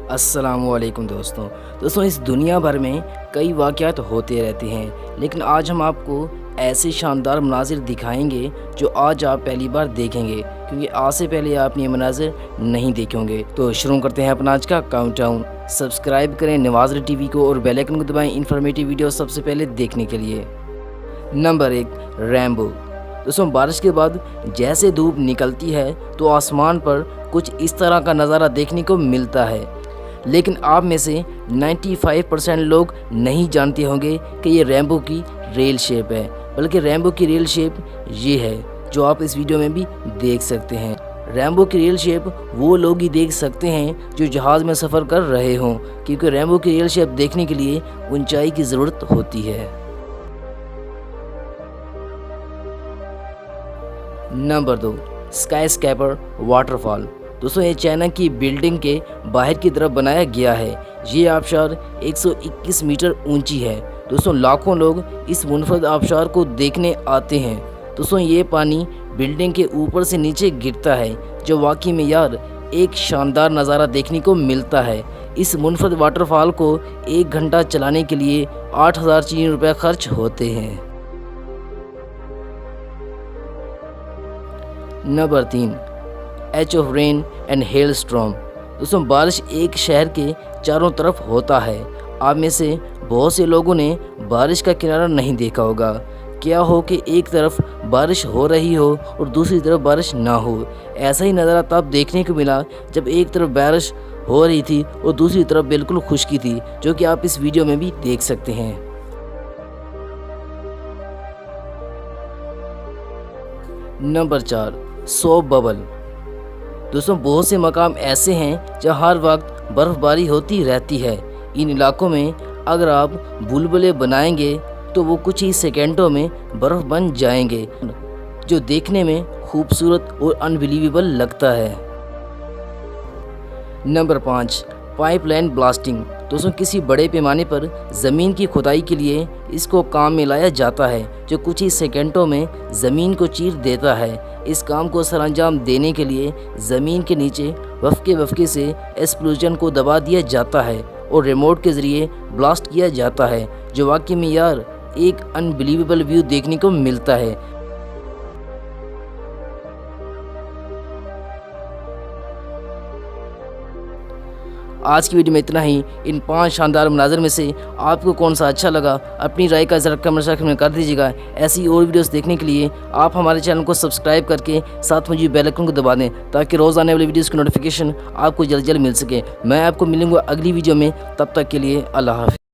السلام علیکم دوستوں اس دنیا بھر میں کئی واقعات ہوتے رہتے ہیں، لیکن آج ہم آپ کو ایسے شاندار مناظر دکھائیں گے جو آج آپ پہلی بار دیکھیں گے، کیونکہ آج سے پہلے آپ نے یہ مناظر نہیں دیکھے ہوں گے۔ تو شروع کرتے ہیں اپنا آج کا کاؤنٹ ڈاؤن۔ سبسکرائب کریں نوازر ٹی وی کو اور بیل آئیکن کو دبائیں انفارمیٹیو ویڈیو سب سے پہلے دیکھنے کے لیے۔ Number 1، Rambo. دوستوں بارش کے بعد جیسے دھوپ نکلتی ہے تو آسمان پر کچھ اس طرح کا نظارہ دیکھنے کو ملتا ہے، لیکن آپ میں سے 95% لوگ نہیں جانتے ہوں گے کہ یہ ریمبو کی ریل شیپ ہے، بلکہ ریمبو کی ریل شیپ یہ ہے جو آپ اس ویڈیو میں بھی دیکھ سکتے ہیں۔ ریمبو کی ریل شیپ وہ لوگ ہی دیکھ سکتے ہیں جو جہاز میں سفر کر رہے ہوں، کیونکہ ریمبو کی ریل شیپ دیکھنے کے لیے اونچائی کی ضرورت ہوتی ہے۔ نمبر 2، اسکائی اسکیپر واٹر فال۔ دوستوں یہ چائنا کی بلڈنگ کے باہر کی طرف بنایا گیا ہے۔ یہ آبشار 121 میٹر اونچی ہے۔ دوستوں لاکھوں لوگ اس منفرد آبشار کو دیکھنے آتے ہیں۔ دوستوں یہ پانی بلڈنگ کے اوپر سے نیچے گرتا ہے، جو واقعی میں ایک شاندار نظارہ دیکھنے کو ملتا ہے۔ اس منفرد واٹر فال کو 1 گھنٹہ چلانے کے لیے 8000 چینی روپے خرچ ہوتے ہیں۔ Number 3، H of rain and hailstorm. دوستوں بارش ایک شہر کے چاروں طرف ہوتا ہے۔ آپ میں سے بہت سے لوگوں نے بارش کا کنارہ نہیں دیکھا ہوگا۔ کیا ہو کہ ایک طرف بارش ہو رہی ہو اور دوسری طرف بارش نہ ہو۔ ایسا ہی نظارہ تب دیکھنے کو ملا جب ایک طرف بارش ہو رہی تھی اور دوسری طرف بالکل خشکی تھی، جو کہ آپ اس ویڈیو میں بھی دیکھ سکتے ہیں۔ Number 4، soap bubble. دوستوں بہت سے مقام ایسے ہیں جہاں ہر وقت برف باری ہوتی رہتی ہے۔ ان علاقوں میں اگر آپ بلبلے بنائیں گے تو وہ کچھ ہی سیکنڈوں میں برف بن جائیں گے، جو دیکھنے میں خوبصورت اور انبلیویبل لگتا ہے۔ Number 5، pipe line blasting. دوستوں کسی بڑے پیمانے پر زمین کی کھدائی کے لیے اس کو کام میں لایا جاتا ہے، جو کچھ ہی سیکنڈوں میں زمین کو چیر دیتا ہے۔ اس کام کو سر انجام دینے کے لیے زمین کے نیچے وفقے سے ایکسپلوژن کو دبا دیا جاتا ہے اور ریموٹ کے ذریعے بلاسٹ کیا جاتا ہے، جو واقعی میں ایک انبلیویبل ویو دیکھنے کو ملتا ہے۔ آج کی ویڈیو میں اتنا ہی۔ ان 5 شاندار مناظر میں سے آپ کو کون سا اچھا لگا، اپنی رائے کا اظہار کمنٹ سیکشن میں کر دیجیے گا۔ ایسی اور ویڈیوز دیکھنے کے لیے آپ ہمارے چینل کو سبسکرائب کر کے ساتھ موجود بیل آئیکن کو دبا دیں، تاکہ روز آنے والی ویڈیوز کی نوٹیفیکیشن آپ کو جلد مل سکے۔ میں آپ کو ملوں گا اگلی ویڈیو میں، تب تک کے لیے اللہ حافظ۔